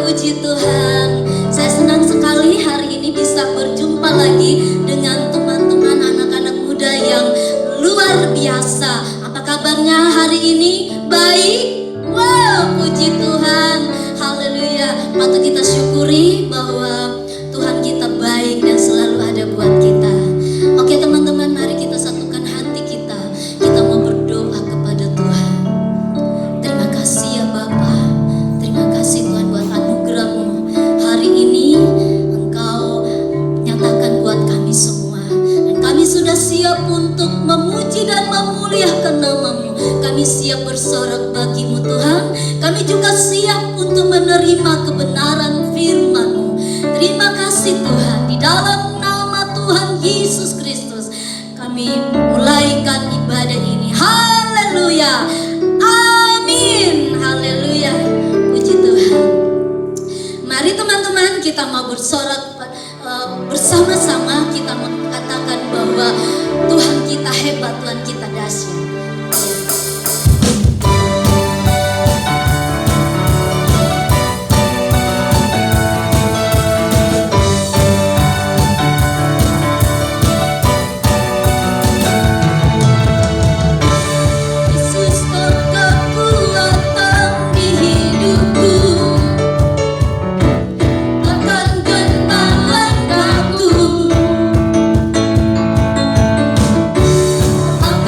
puji Tuhan. Saya senang sekali hari ini bisa berjumpa lagi dengan teman-teman anak-anak muda yang luar biasa. Apa kabarnya hari ini? Baik? Wow, puji Tuhan. Haleluya. Patut kita syukuri bahwa Tuhan kita baik dan selalu ada buat kita. Oke teman-teman, mari kita satukan hati kita. Kita mau berdoa kepada Tuhan. Terima kasih ya Bapa. Terima kasih Tuhan buat anugerah-Mu. Hari ini Engkau nyatakan buat kami semua. Dan kami sudah siap untuk memuji dan memuliakan nama-Mu. Kami siap bersorak bagi-Mu Tuhan. Kami juga siap untuk menerima kebenaran firman-Mu. Terima kasih Tuhan. Di dalam nama Tuhan Yesus Kristus kami mulaikan ibadah ini. Haleluya. Amin. Haleluya. Puji Tuhan. Mari teman-teman kita mau bersorak bersama-sama. Kita mengatakan bahwa Tuhan kita hebat, Tuhan kita dahsyat. Aku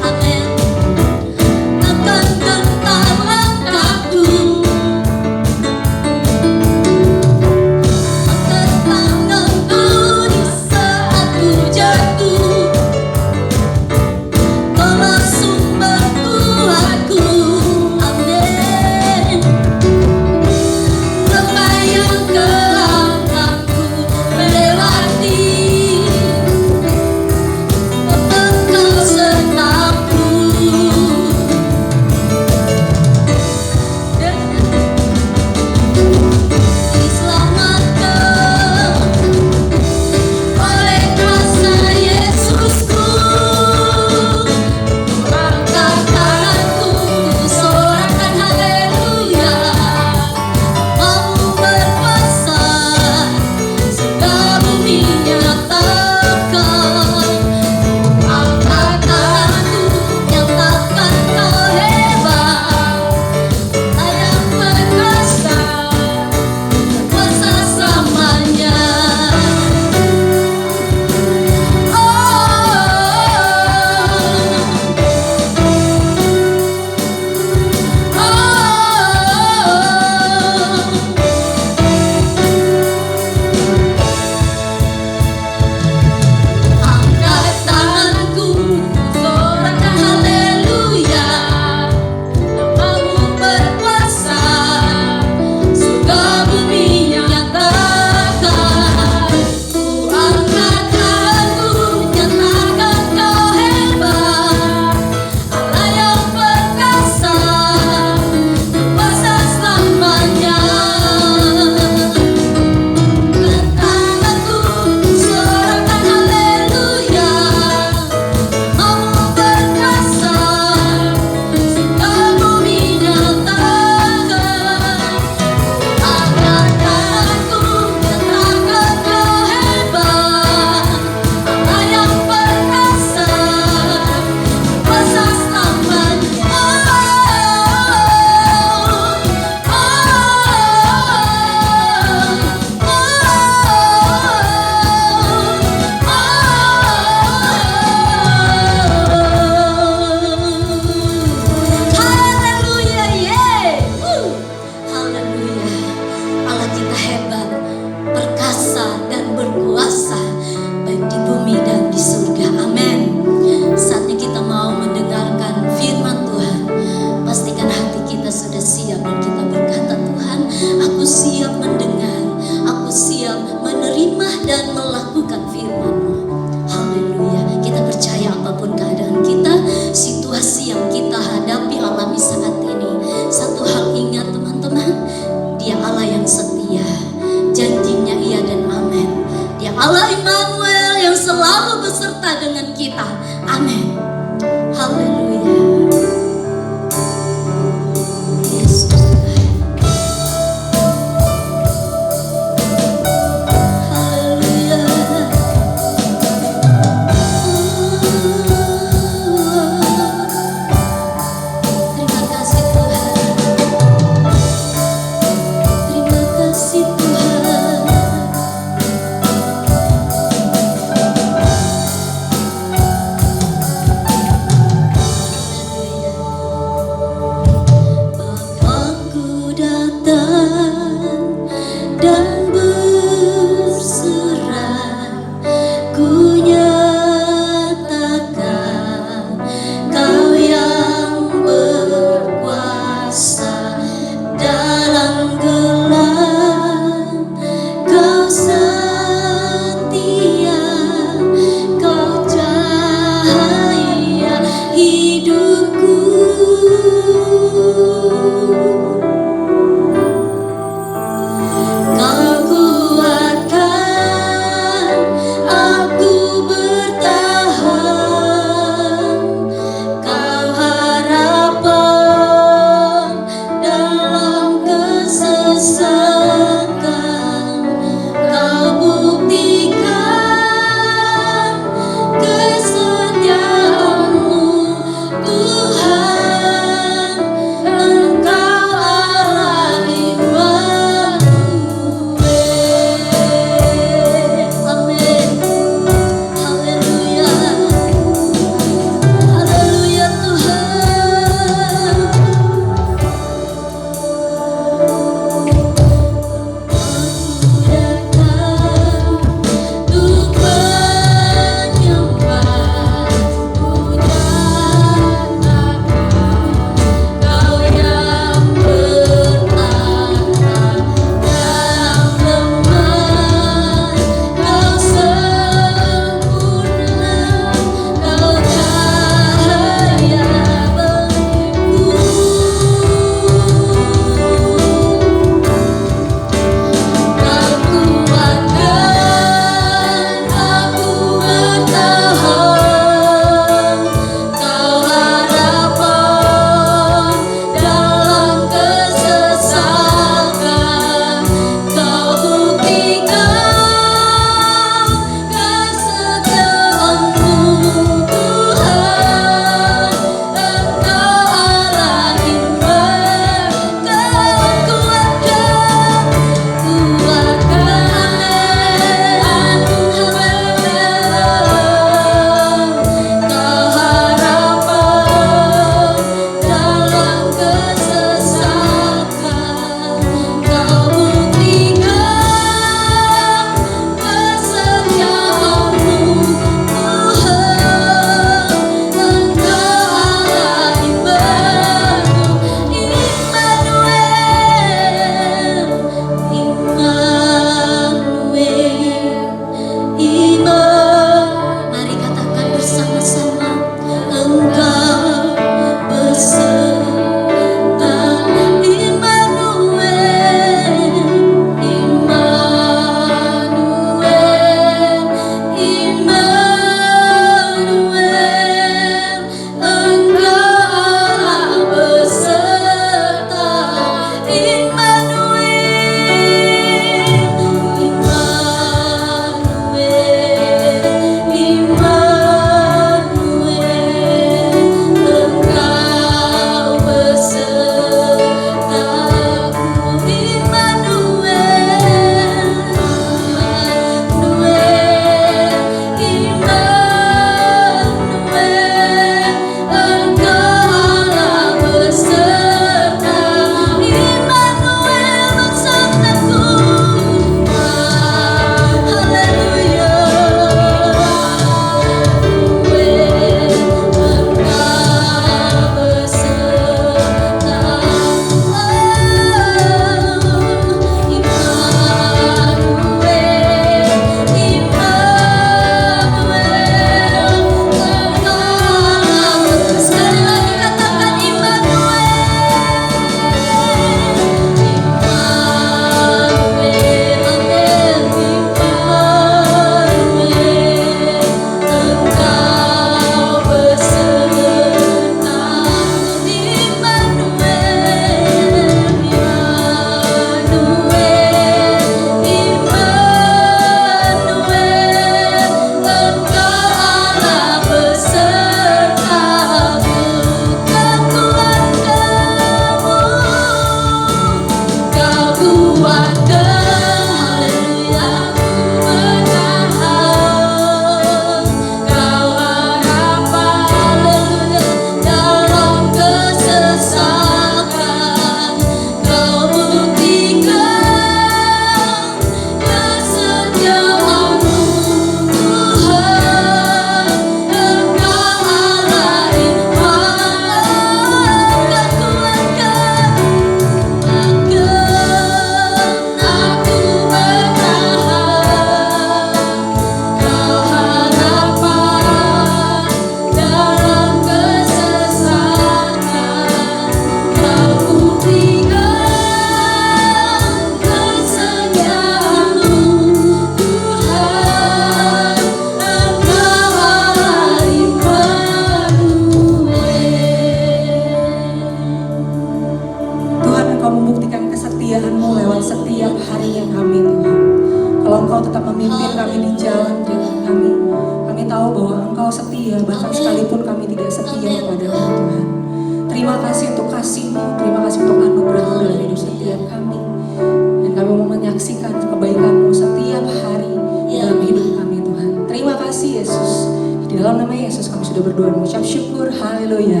berdoa dan mengucap syukur. Haleluya.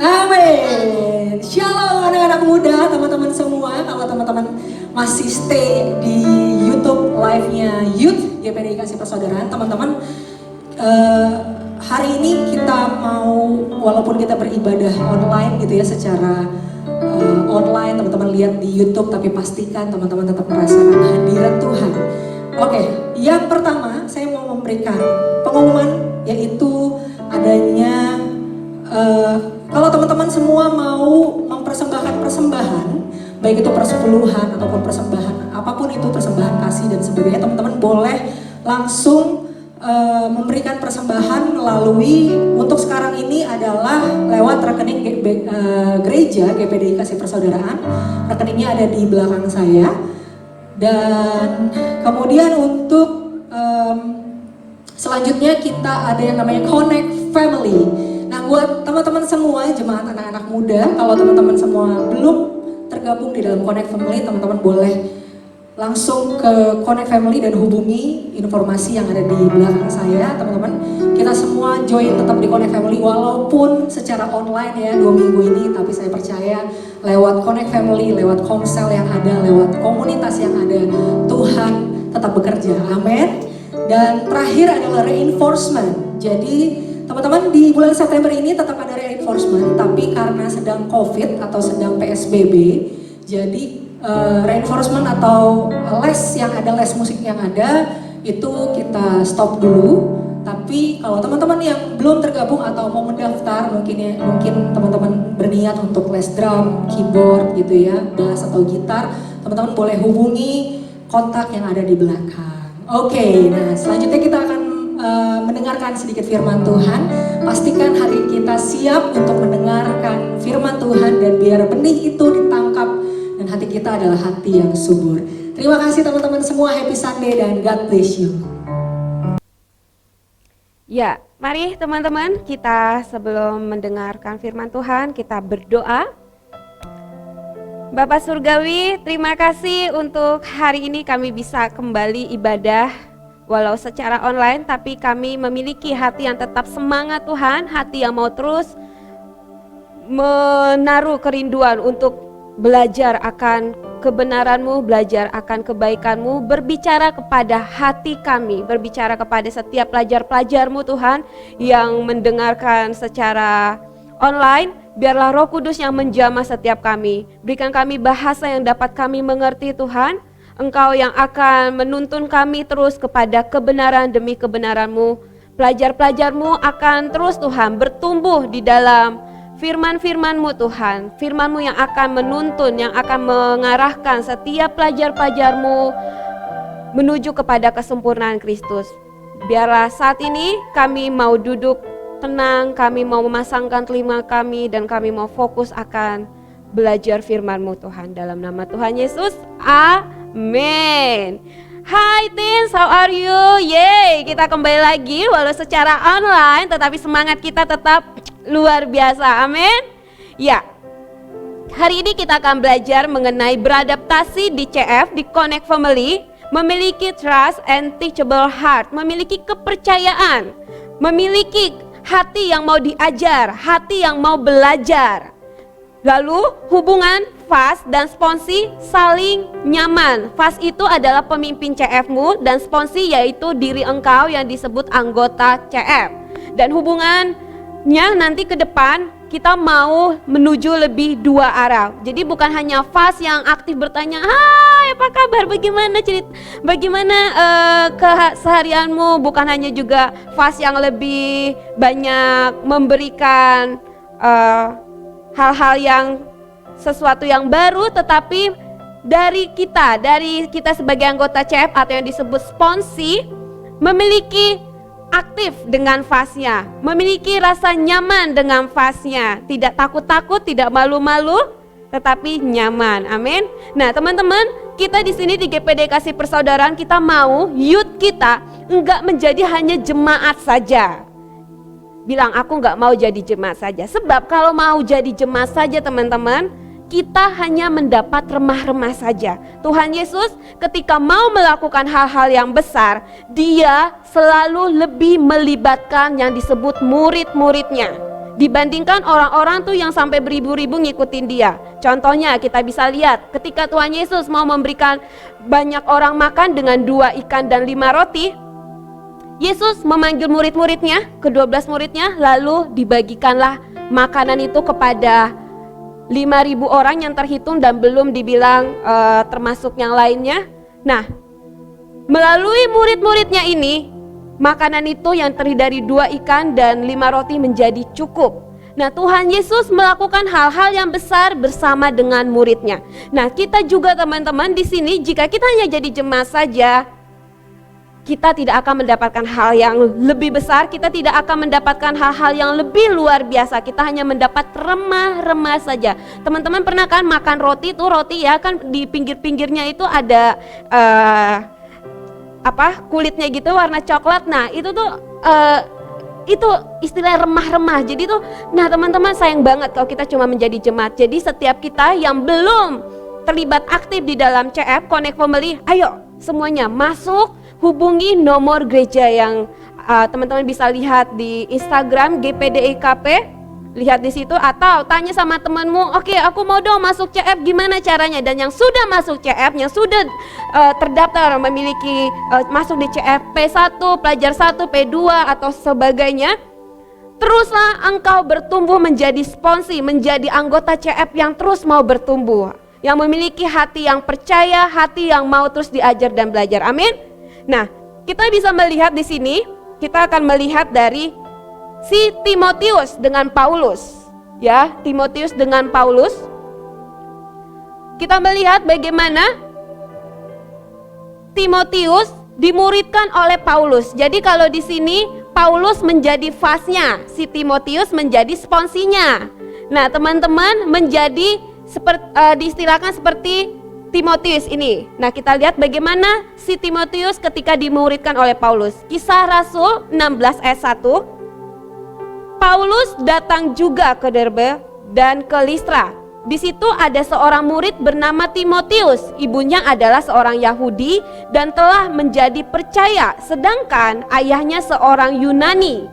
Amin. Shalom anak-anak muda, teman-teman semua. Kalau teman-teman masih stay di YouTube live-nya Youth GPDI Kasih Persaudaraan, teman-teman, hari ini kita mau, walaupun kita beribadah online gitu ya, secara online, teman-teman lihat di YouTube, tapi pastikan teman-teman tetap merasakan hadirat Tuhan. Oke, yang pertama saya mau memberikan pengumuman, yaitu adanya kalau teman-teman semua mau mempersembahkan persembahan, baik itu persepuluhan ataupun persembahan apapun itu, persembahan kasih dan sebagainya, teman-teman boleh langsung memberikan persembahan melalui, untuk sekarang ini adalah lewat rekening gereja GPDI Kasih Persaudaraan. Rekeningnya ada di belakang saya. Dan kemudian untuk selanjutnya kita ada yang namanya Connect Family. Nah, buat teman-teman semua jemaat anak-anak muda, kalau teman-teman semua belum tergabung di dalam Connect Family, teman-teman boleh langsung ke Connect Family dan hubungi informasi yang ada di belakang saya, teman-teman. Kita semua join tetap di Connect Family walaupun secara online ya 2 minggu ini, tapi saya percaya lewat Connect Family, lewat komsel yang ada, lewat komunitas yang ada, Tuhan tetap bekerja. Amin. Dan terakhir adalah reinforcement. Jadi teman-teman, di bulan September ini tetap ada reinforcement, tapi karena sedang COVID atau sedang PSBB, jadi reinforcement atau les yang ada, les musik yang ada itu kita stop dulu. Tapi kalau teman-teman yang belum tergabung atau mau mendaftar, mungkin teman-teman berniat untuk les drum, keyboard gitu ya, bass atau gitar, teman-teman boleh hubungi kontak yang ada di belakang. Oke, nah selanjutnya kita akan mendengarkan sedikit firman Tuhan. Pastikan hari kita siap untuk mendengarkan firman Tuhan, dan biar benih itu ditangkap dan hati kita adalah hati yang subur. Terima kasih teman-teman semua, happy Sunday dan God bless you. Ya, mari teman-teman, kita sebelum mendengarkan firman Tuhan, kita berdoa. Bapak Surgawi, terima kasih untuk hari ini kami bisa kembali ibadah walau secara online, tapi kami memiliki hati yang tetap semangat Tuhan, hati yang mau terus menaruh kerinduan untuk belajar akan kebenaran-Mu, belajar akan kebaikan-Mu, berbicara kepada hati kami, berbicara kepada setiap pelajar-pelajar-Mu Tuhan yang mendengarkan secara online. Biarlah Roh Kudus yang menjamah setiap kami. Berikan kami bahasa yang dapat kami mengerti Tuhan. Engkau yang akan menuntun kami terus kepada kebenaran demi kebenaran-Mu. Pelajar-pelajar-Mu akan terus Tuhan bertumbuh di dalam firman-firman-Mu Tuhan, firman-Mu yang akan menuntun, yang akan mengarahkan setiap pelajar-pelajar-Mu menuju kepada kesempurnaan Kristus. Biarlah saat ini kami mau duduk tenang, kami mau memasangkan telinga kami, dan kami mau fokus akan belajar firman-Mu Tuhan. Dalam nama Tuhan Yesus, amin. Hai teens, how are you? Yeay, kita kembali lagi walau secara online, tetapi semangat kita tetap luar biasa, amin. Ya, hari ini kita akan belajar mengenai beradaptasi di CF, di Connect Family, memiliki trust and teachable heart, memiliki kepercayaan, memiliki hati yang mau diajar, hati yang mau belajar. Lalu hubungan FAS dan sponsi saling nyaman. FAS itu adalah pemimpin CF-mu dan sponsi yaitu diri engkau yang disebut anggota CF. Dan hubungannya nanti ke depan kita mau menuju lebih dua arah. Jadi bukan hanya FAS yang aktif bertanya, "Hai, apa kabar? Bagaimana keseharianmu?" Bukan hanya juga FAS yang lebih banyak memberikan hal-hal yang sesuatu yang baru, tetapi dari kita sebagai anggota CF atau yang disebut sponsi memiliki aktif dengan fasnya, memiliki rasa nyaman dengan fasnya, tidak takut-takut, tidak malu-malu, tetapi nyaman. Amin. Nah, teman-teman, kita di sini di GPDI Kasih Persaudaraan, kita mau youth kita enggak menjadi hanya jemaat saja. Bilang, aku enggak mau jadi jemaat saja. Sebab kalau mau jadi jemaat saja teman-teman, kita hanya mendapat remah-remah saja. Tuhan Yesus ketika mau melakukan hal-hal yang besar, dia selalu lebih melibatkan yang disebut murid-muridnya dibandingkan orang-orang tuh yang sampai beribu-ribu ngikutin dia. Contohnya kita bisa lihat ketika Tuhan Yesus mau memberikan banyak orang makan dengan 2 ikan dan 5 roti, Yesus memanggil murid-muridnya, ke-12 muridnya, lalu dibagikanlah makanan itu kepada 5.000 orang yang terhitung dan belum dibilang termasuk yang lainnya. Nah, melalui murid-muridnya ini, makanan itu yang terdiri dari 2 ikan dan 5 roti menjadi cukup. Nah, Tuhan Yesus melakukan hal-hal yang besar bersama dengan muridnya. Nah, kita juga teman-teman di sini, jika kita hanya jadi jemaat saja, kita tidak akan mendapatkan hal yang lebih besar, kita tidak akan mendapatkan hal-hal yang lebih luar biasa. Kita hanya mendapat remah-remah saja. Teman-teman pernah kan makan roti tuh, roti ya kan di pinggir-pinggirnya itu ada kulitnya gitu warna coklat. Nah, itu tuh itu istilah remah-remah. Jadi tuh, nah teman-teman sayang banget kalau kita cuma menjadi jemaat. Jadi setiap kita yang belum terlibat aktif di dalam CF Connect Family, ayo semuanya masuk. Hubungi nomor gereja yang teman-teman bisa lihat di Instagram GPDIKP, lihat di situ, atau tanya sama temanmu, oke, aku mau dong masuk CF, gimana caranya? Dan yang sudah masuk CF, yang sudah terdaftar memiliki masuk di CF P1, pelajar 1, P2 atau sebagainya, teruslah engkau bertumbuh menjadi sponsi, menjadi anggota CF yang terus mau bertumbuh, yang memiliki hati yang percaya, hati yang mau terus diajar dan belajar. Amin. Nah, kita bisa melihat di sini, kita akan melihat dari si Timotius dengan Paulus. Ya, Timotius dengan Paulus. Kita melihat bagaimana Timotius dimuridkan oleh Paulus. Jadi kalau di sini Paulus menjadi fasnya, si Timotius menjadi sponsinya. Nah, teman-teman menjadi diistilahkan seperti Timotius ini. Nah, kita lihat bagaimana si Timotius ketika dimuridkan oleh Paulus. Kisah Rasul 16 ayat 1. Paulus datang juga ke Derbe dan ke Listra. Di situ ada seorang murid bernama Timotius. Ibunya adalah seorang Yahudi dan telah menjadi percaya, sedangkan ayahnya seorang Yunani.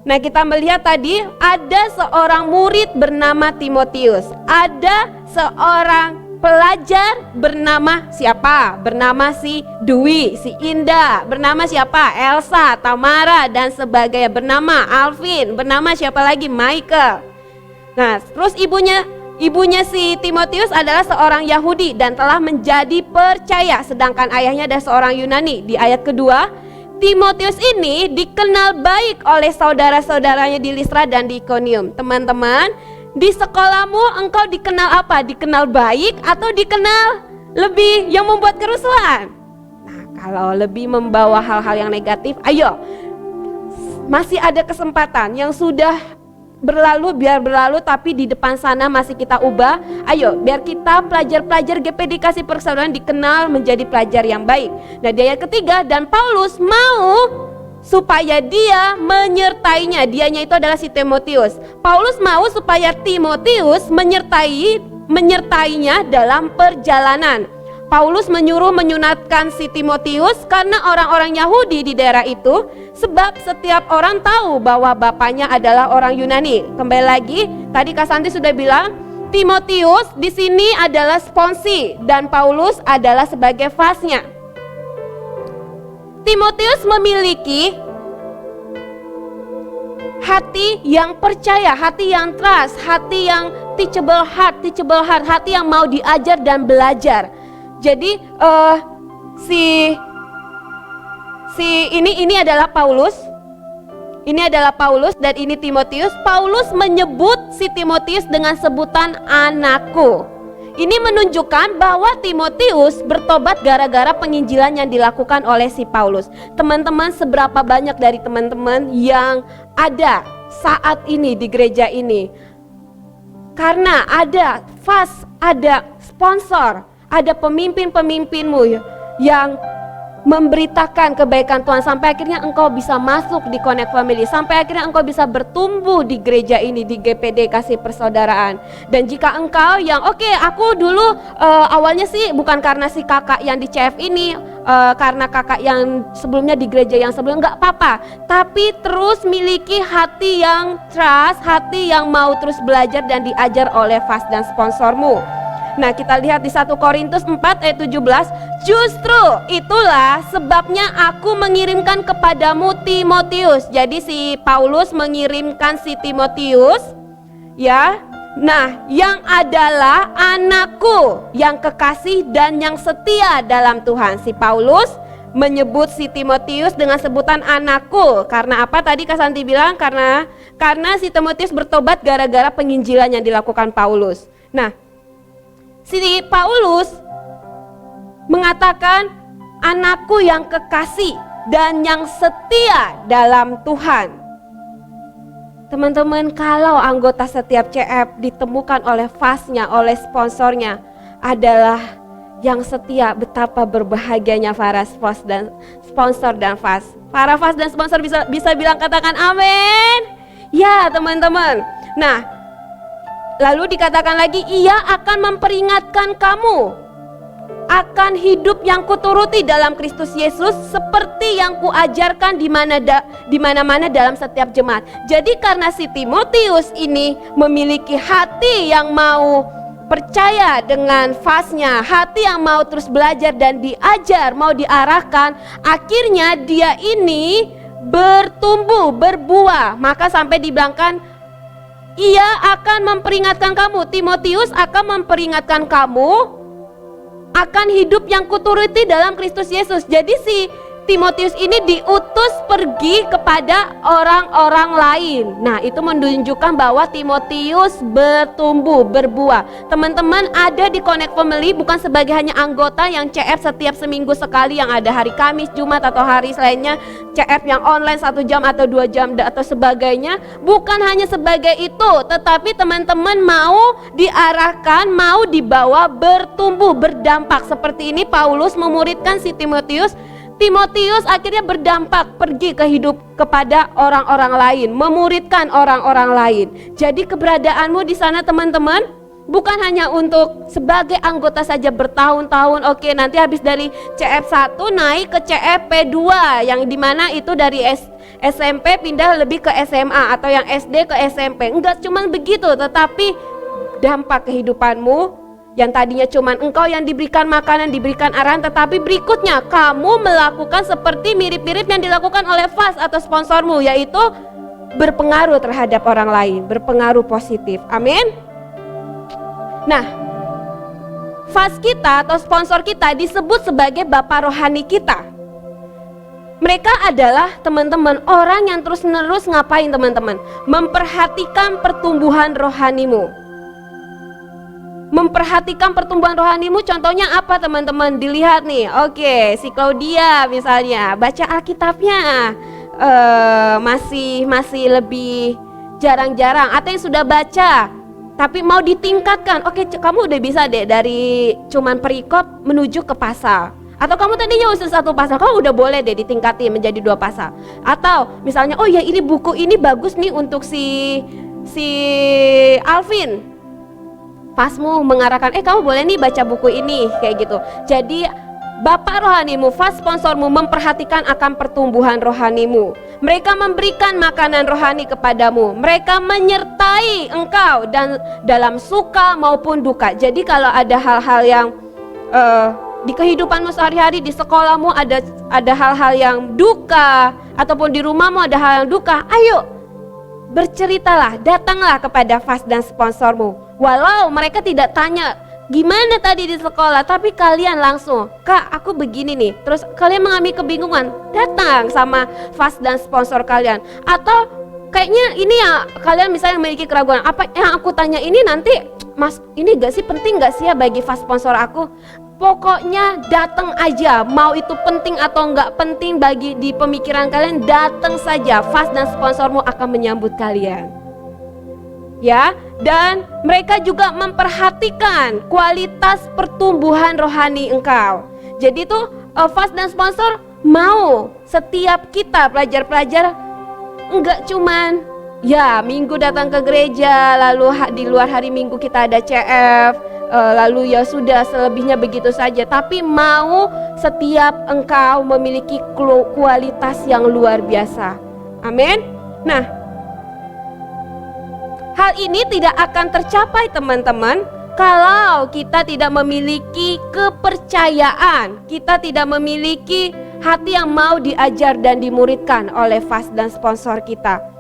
Nah, kita melihat tadi ada seorang murid bernama Timotius. Ada seorang pelajar bernama siapa? Bernama si Dwi, si Indah, bernama siapa? Elsa, Tamara dan sebagainya, bernama Alvin, bernama siapa lagi? Michael. Nah, terus ibunya si Timotius adalah seorang Yahudi dan telah menjadi percaya, sedangkan ayahnya adalah seorang Yunani. Di ayat kedua, Timotius ini dikenal baik oleh saudara-saudaranya di Listra dan di Ikonium. Teman-teman, di sekolahmu engkau dikenal apa? Dikenal baik atau dikenal lebih yang membuat kerusuhan? Nah, kalau lebih membawa hal-hal yang negatif, ayo, masih ada kesempatan. Yang sudah berlalu biar berlalu, tapi di depan sana masih kita ubah. Ayo, biar kita pelajar-pelajar GPD Kasih Persaudaraan dikenal menjadi pelajar yang baik. Nah, di ayat ketiga, dan Paulus mau supaya dia menyertainya. Dianya itu adalah si Timotius. Paulus mau supaya Timotius menyertainya dalam perjalanan. Paulus menyuruh menyunatkan si Timotius karena orang-orang Yahudi di daerah itu, sebab setiap orang tahu bahwa bapaknya adalah orang Yunani. Kembali lagi, tadi Kak Santi sudah bilang, Timotius di sini adalah sponsi dan Paulus adalah sebagai fasnya. Timotius memiliki hati yang percaya, hati yang trust, hati yang teachable heart, hati yang mau diajar dan belajar. Jadi ini adalah Paulus. Ini adalah Paulus dan ini Timotius. Paulus menyebut si Timotius dengan sebutan anakku. Ini menunjukkan bahwa Timotius bertobat gara-gara penginjilan yang dilakukan oleh si Paulus. Teman-teman, seberapa banyak dari teman-teman yang ada saat ini di gereja ini? Karena ada fast, ada sponsor, ada pemimpin-pemimpinmu yang memberitakan kebaikan Tuhan sampai akhirnya engkau bisa masuk di Connect Family, sampai akhirnya engkau bisa bertumbuh di gereja ini, di GPD Kasih Persaudaraan. Dan jika engkau yang aku dulu awalnya sih bukan karena si kakak yang di CF ini, karena kakak yang sebelumnya di gereja yang sebelumnya, nggak apa-apa, tapi terus miliki hati yang trust, hati yang mau terus belajar dan diajar oleh FAS dan sponsormu. Nah, kita lihat di 1 Korintus 4 ayat 17, justru itulah sebabnya aku mengirimkan kepadamu Timotius. Jadi si Paulus mengirimkan si Timotius, ya. Nah, yang adalah anakku yang kekasih dan yang setia dalam Tuhan. Si Paulus menyebut si Timotius dengan sebutan anakku. Karena apa? Tadi Kak Santi bilang karena si Timotius bertobat gara-gara penginjilan yang dilakukan Paulus. Nah, si Paulus mengatakan anakku yang kekasih dan yang setia dalam Tuhan. Teman-teman, kalau anggota setiap CF ditemukan oleh FAS-nya, oleh sponsornya adalah yang setia, betapa berbahagianya para sponsor dan FAS. Para FAS dan sponsor bisa bilang katakan amin. Ya teman-teman. Nah, lalu dikatakan lagi, ia akan memperingatkan kamu akan hidup yang kuturuti dalam Kristus Yesus seperti yang kuajarkan di mana-mana dalam setiap jemaat. Jadi karena si Timotius ini memiliki hati yang mau percaya dengan FAS-nya, hati yang mau terus belajar dan diajar, mau diarahkan, akhirnya dia ini bertumbuh, berbuah. Maka sampai dibilangkan, ia akan memperingatkan kamu, Timotius akan memperingatkan kamu akan hidup yang kuturuti dalam Kristus Yesus. Jadi si Timotius ini diutus pergi kepada orang-orang lain. Nah, itu menunjukkan bahwa Timotius bertumbuh, berbuah. Teman-teman ada di Connect Family bukan sebagai hanya anggota yang CF setiap seminggu sekali yang ada hari Kamis, Jumat atau hari lainnya, CF yang online 1 jam atau 2 jam atau sebagainya. Bukan hanya sebagai itu, tetapi teman-teman mau diarahkan, mau dibawa bertumbuh, berdampak. Seperti ini Paulus memuridkan si Timotius. Timotius akhirnya berdampak, pergi ke hidup kepada orang-orang lain, memuridkan orang-orang lain. Jadi keberadaanmu di sana teman-teman bukan hanya untuk sebagai anggota saja bertahun-tahun. Oke, nanti habis dari CF1 naik ke CFP2 yang dimana itu dari SMP pindah lebih ke SMA atau yang SD ke SMP. Enggak cuma begitu, tetapi dampak kehidupanmu yang tadinya cuman engkau yang diberikan makanan, diberikan arahan, tetapi berikutnya kamu melakukan seperti mirip-mirip yang dilakukan oleh FAS atau sponsormu, yaitu berpengaruh terhadap orang lain, berpengaruh positif. Amin. Nah, FAS kita atau sponsor kita disebut sebagai bapak rohani kita. Mereka adalah teman-teman orang yang terus-menerus ngapain teman-teman? Memperhatikan pertumbuhan rohanimu. Memperhatikan pertumbuhan rohanimu, contohnya apa teman-teman? Dilihat nih, oke, si Claudia misalnya baca Alkitabnya masih lebih jarang-jarang, atau yang sudah baca tapi mau ditingkatkan. Oke, kamu udah bisa deh dari cuman perikop menuju ke pasal. Atau kamu tadinya usul 1 pasal, kamu udah boleh deh ditingkati menjadi 2 pasal. Atau misalnya, oh ya ini buku ini bagus nih untuk si Alvin. FASmu mengarahkan, kamu boleh nih baca buku ini, kayak gitu. Jadi bapak rohanimu, FAS sponsormu memperhatikan akan pertumbuhan rohanimu. Mereka memberikan makanan rohani kepadamu. Mereka menyertai engkau dan dalam suka maupun duka. Jadi kalau ada hal-hal yang di kehidupanmu sehari-hari, di sekolahmu ada hal-hal yang duka, ataupun di rumahmu ada hal yang duka, ayo berceritalah, datanglah kepada FAS dan sponsormu. Walau mereka tidak tanya gimana tadi di sekolah, tapi kalian langsung, Kak aku begini nih. Terus kalian mengalami kebingungan, datang sama FAS dan sponsor kalian. Atau kayaknya ini ya, kalian misalnya memiliki keraguan, apa yang aku tanya ini nanti Mas ini gak sih, penting gak sih ya bagi FAS sponsor aku? Pokoknya datang aja, mau itu penting atau enggak penting bagi di pemikiran kalian, datang saja. FAS dan sponsormu akan menyambut kalian. Ya, dan mereka juga memperhatikan kualitas pertumbuhan rohani engkau. Jadi tuh Fast dan sponsor mau setiap kita pelajar-pelajar enggak cuman ya minggu datang ke gereja, lalu di luar hari minggu kita ada CF, lalu ya sudah selebihnya begitu saja. Tapi mau setiap engkau memiliki kualitas yang luar biasa. Amin. Nah, hal ini tidak akan tercapai teman-teman kalau kita tidak memiliki kepercayaan, kita tidak memiliki hati yang mau diajar dan dimuridkan oleh fast dan sponsor kita.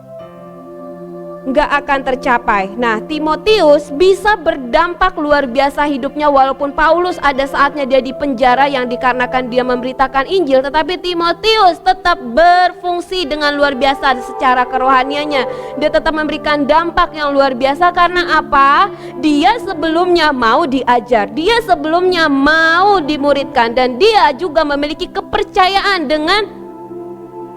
Nggak akan tercapai. Nah, Timotius bisa berdampak luar biasa hidupnya walaupun Paulus ada saatnya dia di penjara yang dikarenakan dia memberitakan Injil, tetapi Timotius tetap berfungsi dengan luar biasa secara kerohaniannya. Dia tetap memberikan dampak yang luar biasa karena apa? Dia sebelumnya mau diajar, dia sebelumnya mau dimuridkan, dan dia juga memiliki kepercayaan dengan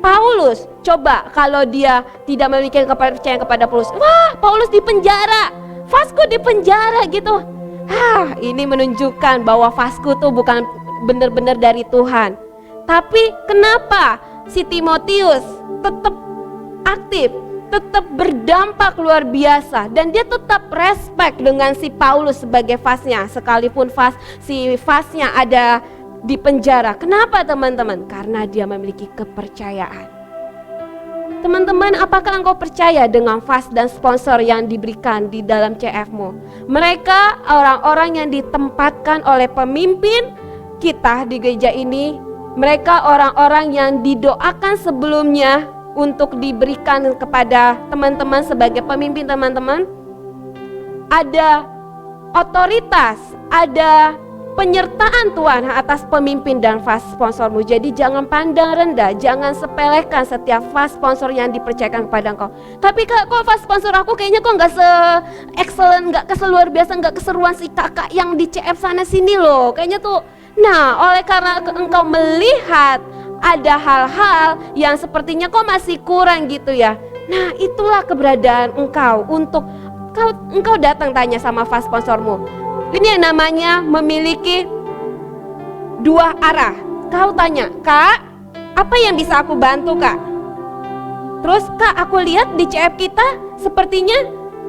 Paulus. Coba kalau dia tidak memiliki kepercayaan kepada Paulus, wah Paulus di penjara, Fasku di penjara gitu. Ini menunjukkan bahwa Fasku tuh bukan benar-benar dari Tuhan. Tapi kenapa si Timotius tetap aktif, tetap berdampak luar biasa, dan dia tetap respect dengan si Paulus sebagai Fasnya, sekalipun si Fasnya ada di penjara. Kenapa teman-teman? Karena dia memiliki kepercayaan. Teman-teman, apakah engkau percaya dengan fast dan sponsor yang diberikan di dalam CF-mu? Mereka orang-orang yang ditempatkan oleh pemimpin kita di gereja ini. Mereka orang-orang yang didoakan sebelumnya untuk diberikan kepada teman-teman sebagai pemimpin teman-teman. Ada otoritas, ada penyertaan Tuhan atas pemimpin dan fast sponsormu. Jadi jangan pandang rendah, jangan sepelekan setiap fast sponsor yang dipercayakan kepada engkau. Tapi kok fast sponsor aku kayaknya kok nggak se-excellent, nggak keseluar biasa, nggak keseruan si kakak yang di CF sana sini loh. Kayaknya tuh, nah oleh karena engkau melihat ada hal-hal yang sepertinya kok masih kurang gitu ya. Nah itulah keberadaan engkau untuk engkau datang tanya sama fast sponsormu. Ini yang namanya memiliki dua arah. Kau tanya, Kak, apa yang bisa aku bantu, Kak? Terus, Kak, aku lihat di CF kita sepertinya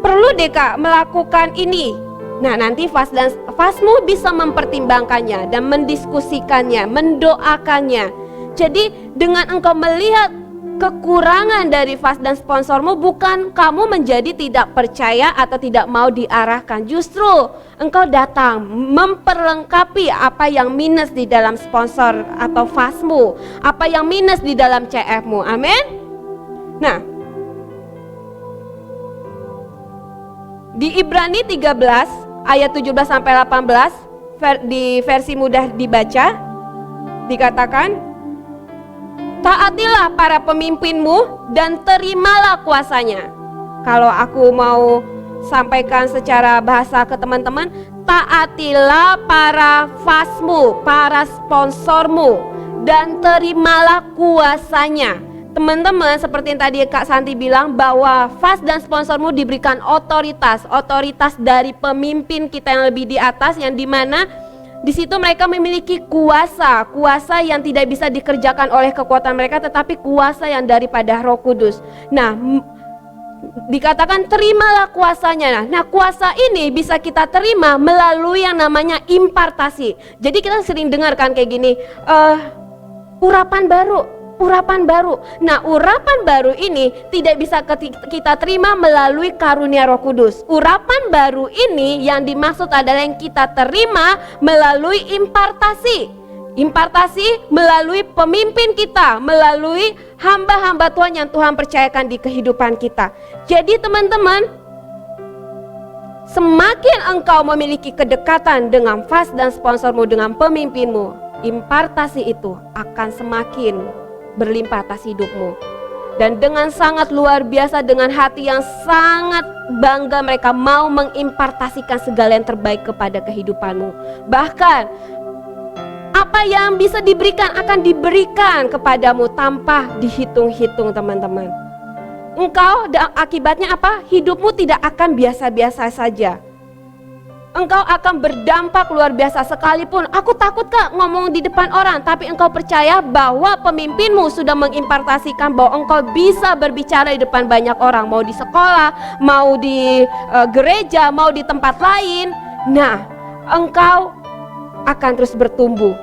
perlu deh, Kak, melakukan ini. Nah, nanti fastmu bisa mempertimbangkannya dan mendiskusikannya, mendoakannya. Jadi, dengan engkau melihat kekurangan dari fast dan sponsormu, bukan kamu menjadi tidak percaya atau tidak mau diarahkan. Justru engkau datang memperlengkapi apa yang minus di dalam sponsor atau fastmu, apa yang minus di dalam CF-mu. Amin. Nah, di Ibrani 13 ayat 17 sampai 18 di versi mudah dibaca dikatakan, taatilah para pemimpinmu dan terimalah kuasanya. Kalau aku mau sampaikan secara bahasa ke teman-teman, taatilah para fastmu, para sponsormu, dan terimalah kuasanya. Teman-teman, seperti yang tadi Kak Santi bilang, bahwa fast dan sponsormu diberikan otoritas dari pemimpin kita yang lebih di atas, yang dimana di situ mereka memiliki kuasa yang tidak bisa dikerjakan oleh kekuatan mereka, tetapi kuasa yang daripada Roh Kudus. Nah, dikatakan terimalah kuasanya. Nah, kuasa ini bisa kita terima melalui yang namanya impartasi. Jadi kita sering dengarkan kayak gini, urapan baru. Nah, urapan baru ini tidak bisa kita terima melalui karunia Roh Kudus. Urapan baru ini yang dimaksud adalah yang kita terima melalui impartasi. Impartasi melalui pemimpin kita, melalui hamba-hamba Tuhan yang Tuhan percayakan di kehidupan kita. Jadi teman-teman, semakin engkau memiliki kedekatan dengan fast dan sponsormu, dengan pemimpinmu, impartasi itu akan semakin berlimpah atas hidupmu. Dan dengan sangat luar biasa, dengan hati yang sangat bangga, mereka mau mengimpartasikan segala yang terbaik kepada kehidupanmu. Bahkan apa yang bisa diberikan akan diberikan kepadamu tanpa dihitung-hitung teman-teman. Engkau akibatnya apa? Hidupmu tidak akan biasa-biasa saja. engkau akan berdampak luar biasa. Sekalipun aku takut Kak ngomong di depan orang, tapi engkau percaya bahwa pemimpinmu sudah mengimpartasikan bahwa engkau bisa berbicara di depan banyak orang, mau di sekolah, mau di gereja, mau di tempat lain. Nah, engkau akan terus bertumbuh.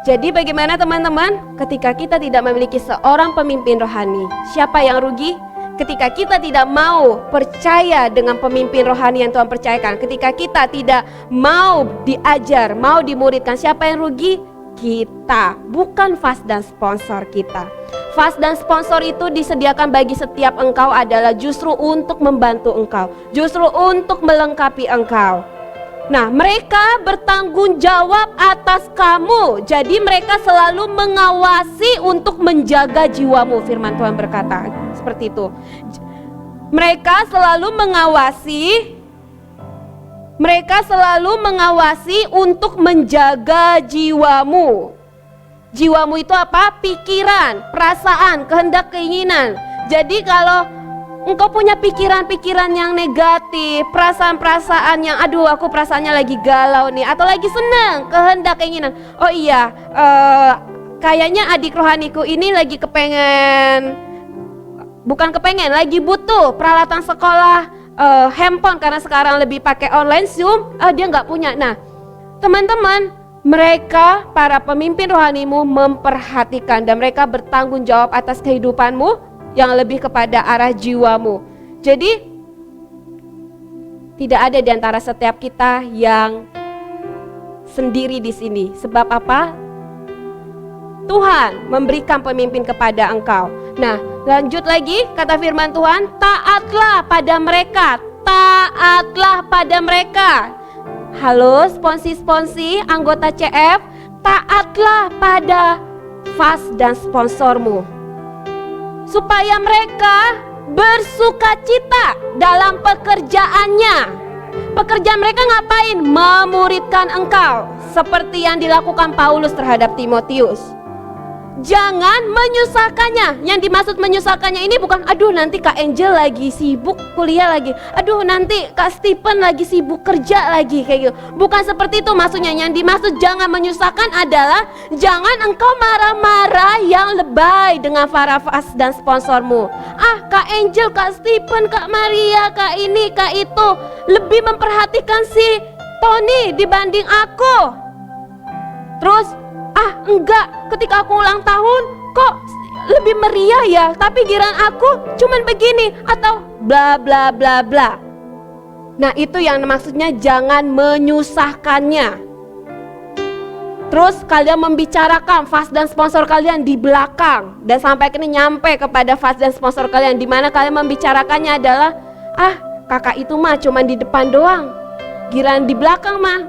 Jadi bagaimana teman-teman? Ketika kita tidak memiliki seorang pemimpin rohani, siapa yang rugi? Ketika kita tidak mau percaya dengan pemimpin rohani yang Tuhan percayakan, ketika kita tidak mau diajar, mau dimuridkan, siapa yang rugi? Kita, bukan fast dan sponsor kita. Fast dan sponsor itu disediakan bagi setiap engkau adalah justru untuk membantu engkau, justru untuk melengkapi engkau. Nah, mereka bertanggung jawab atas kamu. Jadi mereka selalu mengawasi untuk menjaga jiwamu. Firman Tuhan berkata seperti itu. Mereka selalu mengawasi untuk menjaga jiwamu. Jiwamu itu apa? Pikiran, perasaan, kehendak, keinginan. Jadi kalau engkau punya pikiran-pikiran yang negatif, perasaan-perasaan yang aduh aku perasaannya lagi galau nih, atau lagi senang, kehendak, keinginan. Oh iya, kayaknya adik rohaniku ini lagi lagi butuh peralatan sekolah, handphone karena sekarang lebih pakai online Zoom, dia nggak punya. Nah, teman-teman, mereka para pemimpin rohanimu memperhatikan dan mereka bertanggung jawab atas kehidupanmu yang lebih kepada arah jiwamu. Jadi tidak ada di antara setiap kita yang sendiri di sini. Sebab apa? Tuhan memberikan pemimpin kepada engkau. Nah, lanjut lagi kata firman Tuhan, taatlah pada mereka, taatlah pada mereka. Halo sponsi-sponsi anggota CF, taatlah pada fast dan sponsormu, supaya mereka bersukacita dalam pekerjaannya. Pekerjaan mereka ngapain? Memuridkan engkau, seperti yang dilakukan Paulus terhadap Timotius. Jangan menyusahkannya. Yang dimaksud menyusahkannya ini bukan aduh nanti Kak Angel lagi sibuk kuliah lagi, aduh nanti Kak Stephen lagi sibuk kerja lagi, kayak gitu. Bukan seperti itu maksudnya. Yang dimaksud jangan menyusahkan adalah jangan engkau marah-marah yang lebay dengan para fast dan sponsormu. Ah, Kak Angel, Kak Stephen, Kak Maria, Kak ini, Kak itu lebih memperhatikan si Tony dibanding aku. Terus enggak, ketika aku ulang tahun kok lebih meriah ya, tapi giliran aku cuman begini, atau bla bla bla bla. Nah, itu yang maksudnya jangan menyusahkannya. Terus kalian membicarakan fast dan sponsor kalian di belakang, dan sampai kini nyampe kepada fast dan sponsor kalian, di mana kalian membicarakannya adalah kakak itu mah cuman di depan doang, giliran di belakang mah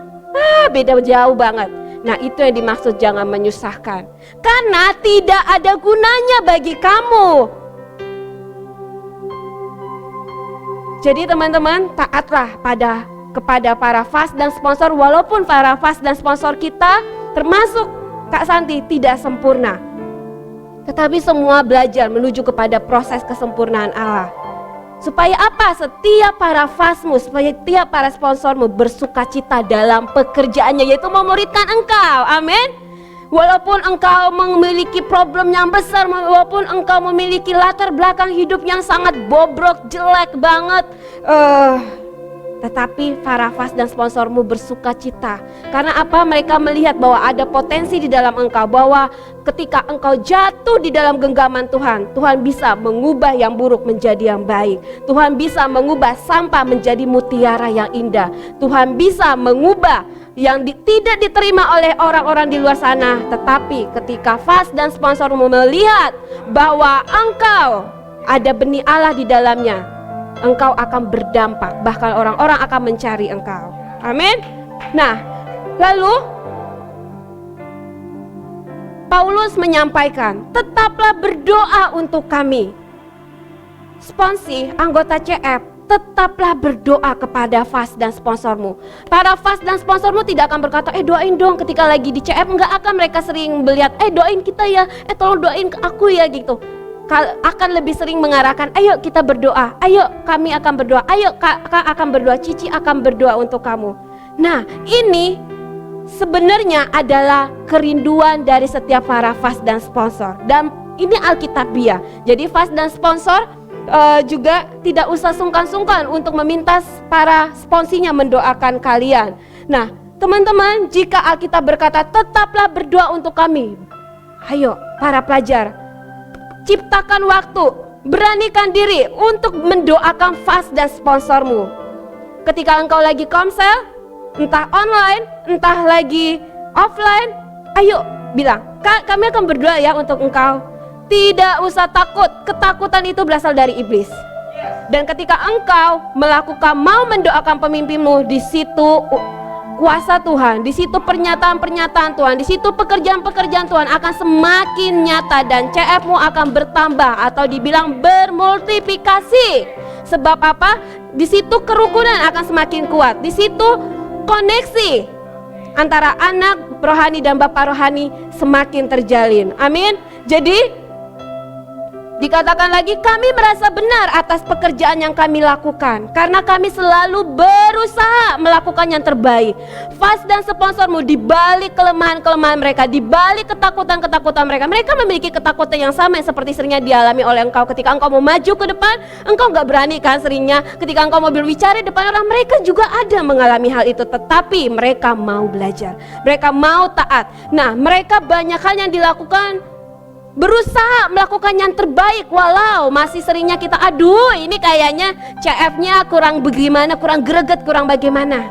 beda jauh banget. Nah, itu yang dimaksud jangan menyusahkan, karena tidak ada gunanya bagi kamu. Jadi teman-teman, taatlah kepada para fast dan sponsor, walaupun para fast dan sponsor kita termasuk Kak Santi tidak sempurna, tetapi semua belajar menuju kepada proses kesempurnaan Allah. Supaya apa? Setiap para fastmu, supaya setiap para sponsormu bersukacita dalam pekerjaannya, yaitu memuridkan engkau. Amin. Walaupun engkau memiliki problem yang besar, walaupun engkau memiliki latar belakang hidup yang sangat bobrok, jelek banget, tetapi para fast dan sponsormu bersukacita. Karena apa? Mereka melihat bahwa ada potensi di dalam engkau, bahwa ketika engkau jatuh di dalam genggaman Tuhan, Tuhan bisa mengubah yang buruk menjadi yang baik. Tuhan bisa mengubah sampah menjadi mutiara yang indah. Tuhan bisa mengubah yang tidak diterima oleh orang-orang di luar sana. Tetapi ketika fast dan sponsormu melihat bahwa engkau ada benih Allah di dalamnya, engkau akan berdampak, bahkan orang-orang akan mencari engkau. Amin. Nah, lalu Paulus menyampaikan, tetaplah berdoa untuk kami. Sponsi, anggota CF, tetaplah berdoa kepada fast dan sponsormu. Para fast dan sponsormu tidak akan berkata, doain dong ketika lagi di CF. Enggak akan mereka sering melihat, doain kita ya, tolong doain aku ya gitu. akan lebih sering mengarahkan, ayo kita berdoa, ayo kami akan berdoa, ayo kakak akan berdoa, Cici akan berdoa untuk kamu. Nah, ini sebenarnya adalah kerinduan dari setiap para fast dan sponsor. Dan ini alkitabiah. Jadi fast dan sponsor juga tidak usah sungkan-sungkan untuk meminta para sponsinya mendoakan kalian. Nah, teman-teman, jika Alkitab berkata tetaplah berdoa untuk kami, ayo para pelajar, ciptakan waktu, beranikan diri untuk mendoakan fast dan sponsormu. Ketika engkau lagi komsel, entah online, entah lagi offline, ayo bilang, Kak, kami akan berdoa ya untuk engkau. Tidak usah takut, ketakutan itu berasal dari iblis. Dan ketika engkau mau mendoakan pemimpinmu, di situ kuasa Tuhan, di situ pernyataan-pernyataan Tuhan, di situ pekerjaan-pekerjaan Tuhan akan semakin nyata dan CF-mu akan bertambah atau dibilang bermultiplikasi. Sebab apa? Di situ kerukunan akan semakin kuat. Di situ koneksi antara anak rohani dan bapak rohani semakin terjalin. Amin. Jadi dikatakan lagi, kami merasa benar atas pekerjaan yang kami lakukan karena kami selalu berusaha melakukan yang terbaik. Fast dan sponsormu, di balik kelemahan-kelemahan mereka, di balik ketakutan-ketakutan mereka, mereka memiliki ketakutan yang sama yang seperti seringnya dialami oleh engkau. Ketika engkau mau maju ke depan, engkau gak berani kan seringnya. Ketika engkau mau berbicara di depan orang, mereka juga ada mengalami hal itu. Tetapi mereka mau belajar, mereka mau taat. Nah, mereka banyak hal yang dilakukan, berusaha melakukan yang terbaik, walau masih seringnya kita aduh ini kayaknya CF-nya kurang bagaimana, kurang greget, kurang bagaimana.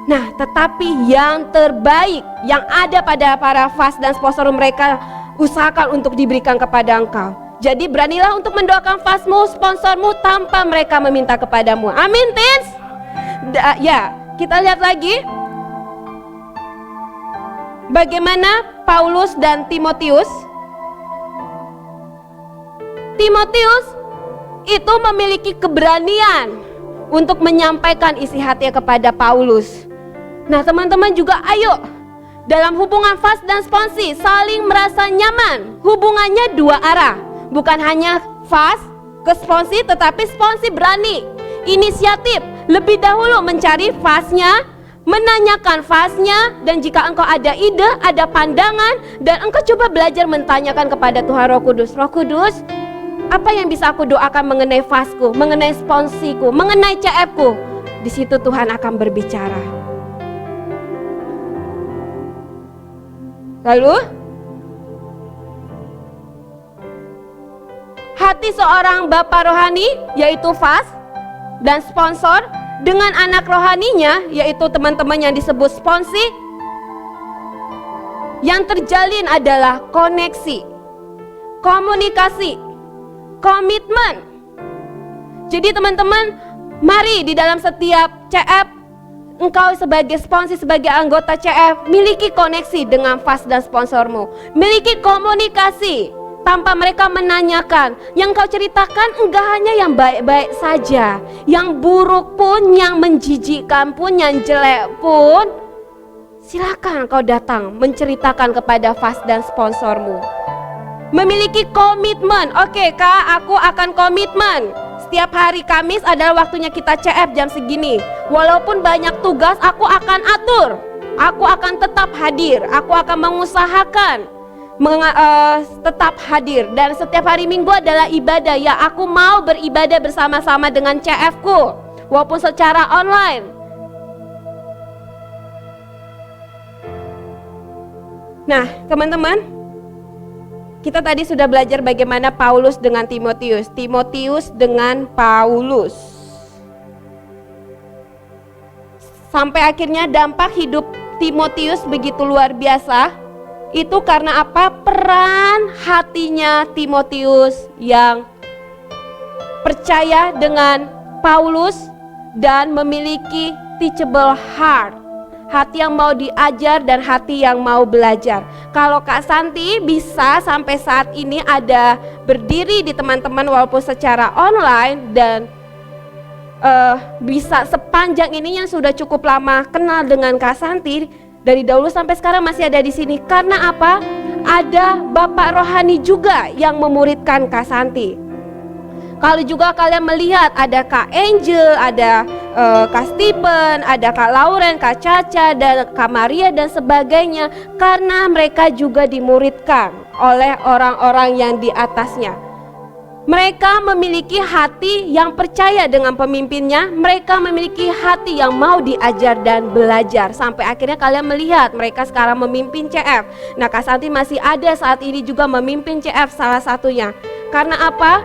Nah, tetapi yang terbaik yang ada pada para fast dan sponsor mereka usahakan untuk diberikan kepada engkau. Jadi beranilah untuk mendoakan fastmu, sponsormu tanpa mereka meminta kepadamu. Amin, teens. Ya, kita lihat lagi bagaimana Paulus dan Timotius itu memiliki keberanian untuk menyampaikan isi hatinya kepada Paulus. Nah, teman-teman juga ayo dalam hubungan fast dan sponsi saling merasa nyaman. Hubungannya dua arah, bukan hanya fast ke sponsi, tetapi sponsi berani inisiatif lebih dahulu mencari fastnya, menanyakan fastnya, dan jika engkau ada ide, ada pandangan, dan engkau coba belajar menanyakan kepada Tuhan Roh Kudus. Roh Kudus, apa yang bisa aku doakan mengenai fastku, mengenai sponsiku, mengenai CF-ku? Di situ Tuhan akan berbicara. Lalu hati seorang bapak rohani, yaitu fast dan sponsor, dengan anak rohaninya, yaitu teman-teman yang disebut sponsi, yang terjalin adalah koneksi, komunikasi, komitmen. Jadi teman-teman, mari di dalam setiap CF, engkau sebagai sponsi, sebagai anggota CF, miliki koneksi dengan fast dan sponsormu. Miliki komunikasi tanpa mereka menanyakan. Yang kau ceritakan enggak hanya yang baik-baik saja, yang buruk pun, yang menjijikkan pun, yang jelek pun, silakan kau datang menceritakan kepada fast dan sponsormu. Memiliki komitmen. Oke Kak, aku akan komitmen. Setiap hari Kamis adalah waktunya kita CF jam segini. Walaupun banyak tugas, aku akan atur. Aku akan tetap hadir. Aku akan mengusahakan tetap hadir. Dan setiap hari Minggu adalah ibadah. Ya, aku mau beribadah bersama-sama dengan CF-ku, walaupun secara online. Nah, teman-teman, kita tadi sudah belajar bagaimana Paulus dengan Timotius, Timotius dengan Paulus. Sampai akhirnya dampak hidup Timotius begitu luar biasa. Itu karena apa? Peran hatinya Timotius yang percaya dengan Paulus dan memiliki teachable heart. Hati yang mau diajar dan hati yang mau belajar. Kalau Kak Santi bisa sampai saat ini ada berdiri di teman-teman walaupun secara online, dan bisa sepanjang ini yang sudah cukup lama kenal dengan Kak Santi, Dari dahulu sampai sekarang masih ada di sini. Karena apa? Ada bapak rohani juga yang memuridkan Kak Santi. Kalau juga kalian melihat ada Kak Angel, ada Kak Stephen, ada Kak Lauren, Kak Caca, dan Kak Maria dan sebagainya. Karena mereka juga dimuridkan oleh orang-orang yang di atasnya. Mereka memiliki hati yang percaya dengan pemimpinnya. Mereka memiliki hati yang mau diajar dan belajar. Sampai akhirnya kalian melihat mereka sekarang memimpin CF. Nah, Kak Santi masih ada saat ini juga memimpin CF salah satunya. Karena apa?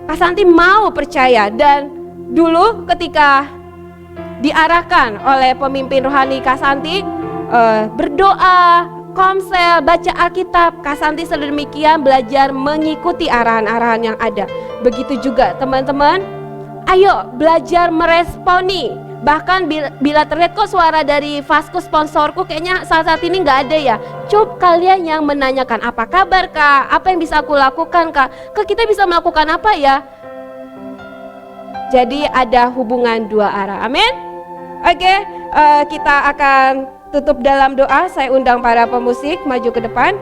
Kak Santi mau percaya. Dan dulu ketika diarahkan oleh pemimpin rohani Kak Santi berdoa, komsel, baca Alkitab, Kak Santi sedemikian belajar mengikuti arahan-arahan yang ada. Begitu juga teman-teman, ayo belajar meresponi. Bahkan bila terlihat kok suara dari Vasco sponsorku kayaknya saat ini nggak ada ya. Coba kalian yang menanyakan, apa kabar Kak? Apa yang bisa aku lakukan Kak? Kita bisa melakukan apa ya? Jadi ada hubungan dua arah, amin? Oke, kita akan tutup dalam doa. Saya undang para pemusik maju ke depan.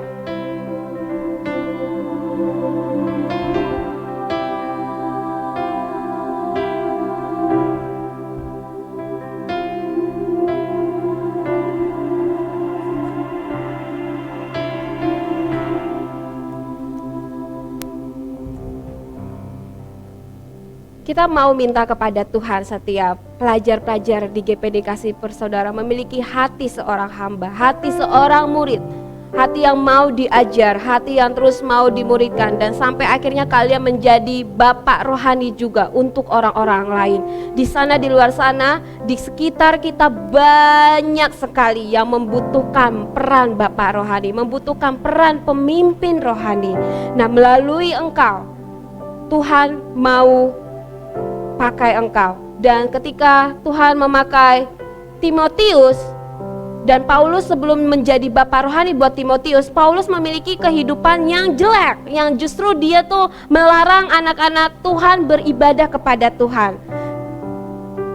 Kita mau minta kepada Tuhan setiap pelajar-pelajar di GPD Kasih Persaudara memiliki hati seorang hamba, hati seorang murid, hati yang mau diajar, hati yang terus mau dimuridkan, dan sampai akhirnya kalian menjadi bapak rohani juga untuk orang-orang lain. Di sana, di luar sana, di sekitar kita banyak sekali yang membutuhkan peran bapak rohani, membutuhkan peran pemimpin rohani. Nah, melalui engkau Tuhan mau pakai engkau. Dan ketika Tuhan memakai Timotius dan Paulus sebelum menjadi bapak rohani buat Timotius, Paulus memiliki kehidupan yang jelek, yang justru dia tuh melarang anak-anak Tuhan beribadah kepada Tuhan.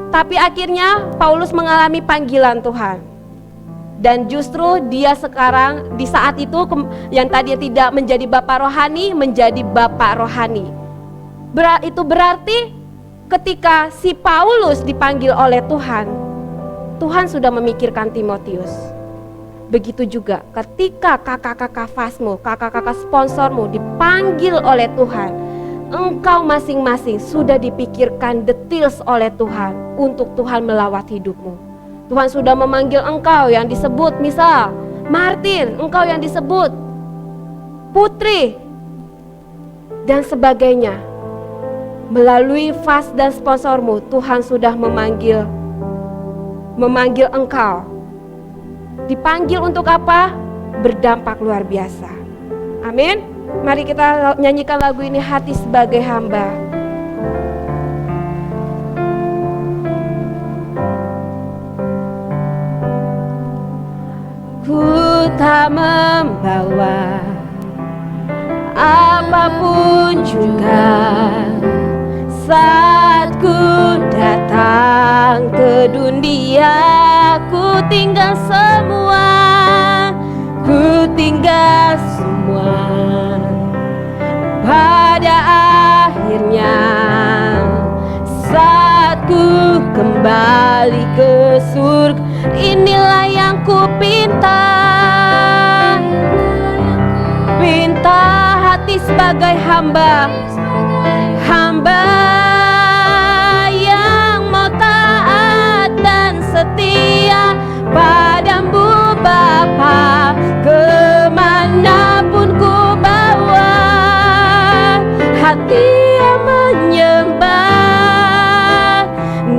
Tapi akhirnya Paulus mengalami panggilan Tuhan. Dan justru dia sekarang di saat itu yang tadinya tidak menjadi bapak rohani menjadi bapak rohani. Itu berarti ketika si Paulus dipanggil oleh Tuhan, Tuhan sudah memikirkan Timotius. Begitu juga ketika kakak-kakak Vasmo, kakak-kakak sponsormu dipanggil oleh Tuhan, engkau masing-masing sudah dipikirkan details oleh Tuhan untuk Tuhan melawat hidupmu. Tuhan sudah memanggil engkau yang disebut misal Martin, engkau yang disebut Putri, dan sebagainya. Melalui Vas dan sponsormu, Tuhan sudah memanggil engkau. Dipanggil untuk apa? Berdampak luar biasa. Amin. Mari kita nyanyikan lagu ini, Hati Sebagai Hamba. Ku tak membawa apapun juga saat ku datang ke dunia. Ku tinggal semua, ku tinggal semua. Pada akhirnya saat ku kembali ke surga, inilah yang ku pinta. Pinta hati sebagai hamba, hamba yang mau taat dan setia padamu Bapa, kemanapun ku bawa. Hati yang menyembah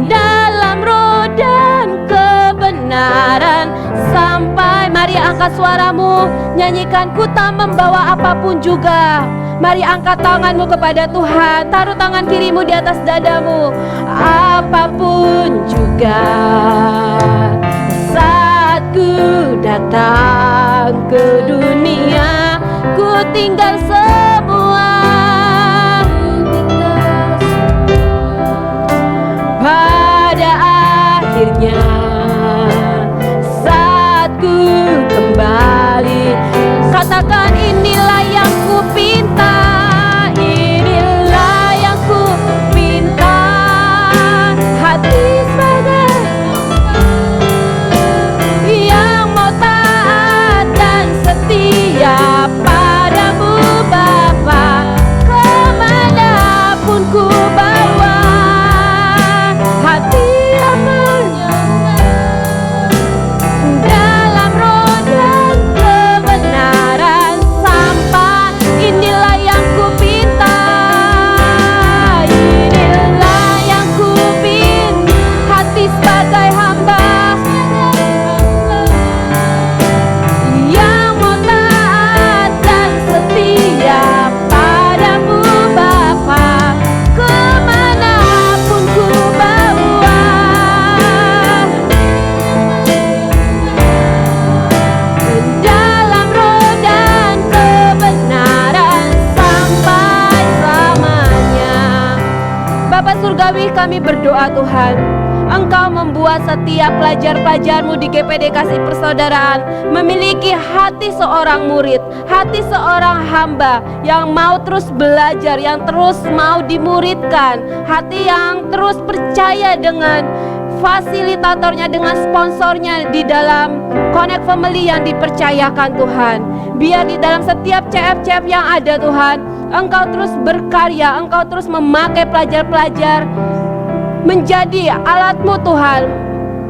dalam roh dan kebenaran. Sampai mari angkat suaramu, nyanyikan, ku tak membawa apapun juga. Mari angkat tanganmu kepada Tuhan, taruh tangan kirimu di atas dadamu. Apapun juga saat ku datang ke dunia, ku tinggal semua. Pada akhirnya saat Bapa Surgawi, kami berdoa Tuhan, Engkau membuat setiap pelajar-pelajar-Mu di GPD Kasih Persaudaraan memiliki hati seorang murid, hati seorang hamba yang mau terus belajar, yang terus mau dimuridkan, hati yang terus percaya dengan fasilitatornya, dengan sponsornya di dalam Connect Family yang dipercayakan Tuhan. Biar di dalam setiap CF-CF yang ada Tuhan, Engkau terus berkarya, Engkau terus memakai pelajar-pelajar menjadi alat-Mu Tuhan.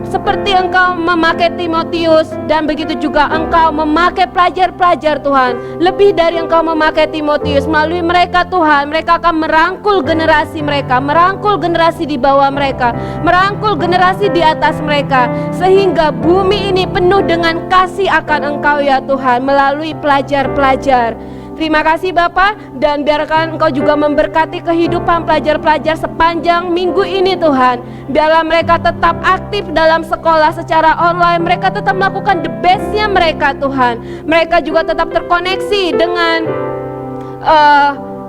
Seperti Engkau memakai Timotius, dan begitu juga Engkau memakai pelajar-pelajar Tuhan. Lebih dari Engkau memakai Timotius, melalui mereka Tuhan, mereka akan merangkul generasi mereka, merangkul generasi di bawah mereka, merangkul generasi di atas mereka, sehingga bumi ini penuh dengan kasih akan Engkau ya Tuhan, melalui pelajar-pelajar. Terima kasih Bapa, dan biarkan Engkau juga memberkati kehidupan pelajar-pelajar sepanjang minggu ini Tuhan. Biarlah mereka tetap aktif dalam sekolah secara online, mereka tetap melakukan the bestnya mereka Tuhan. Mereka juga tetap terkoneksi dengan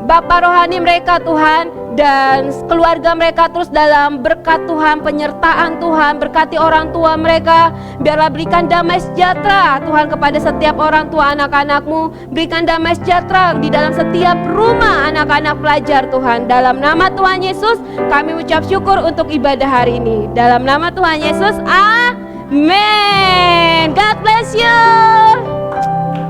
Bapa rohani mereka Tuhan, dan keluarga mereka terus dalam berkat Tuhan, penyertaan Tuhan. Berkati orang tua mereka, biarlah berikan damai sejahtera Tuhan kepada setiap orang tua anak-anak-Mu. Berikan damai sejahtera di dalam setiap rumah anak-anak pelajar Tuhan. Dalam nama Tuhan Yesus kami ucap syukur untuk ibadah hari ini. Dalam nama Tuhan Yesus, amin. God bless you.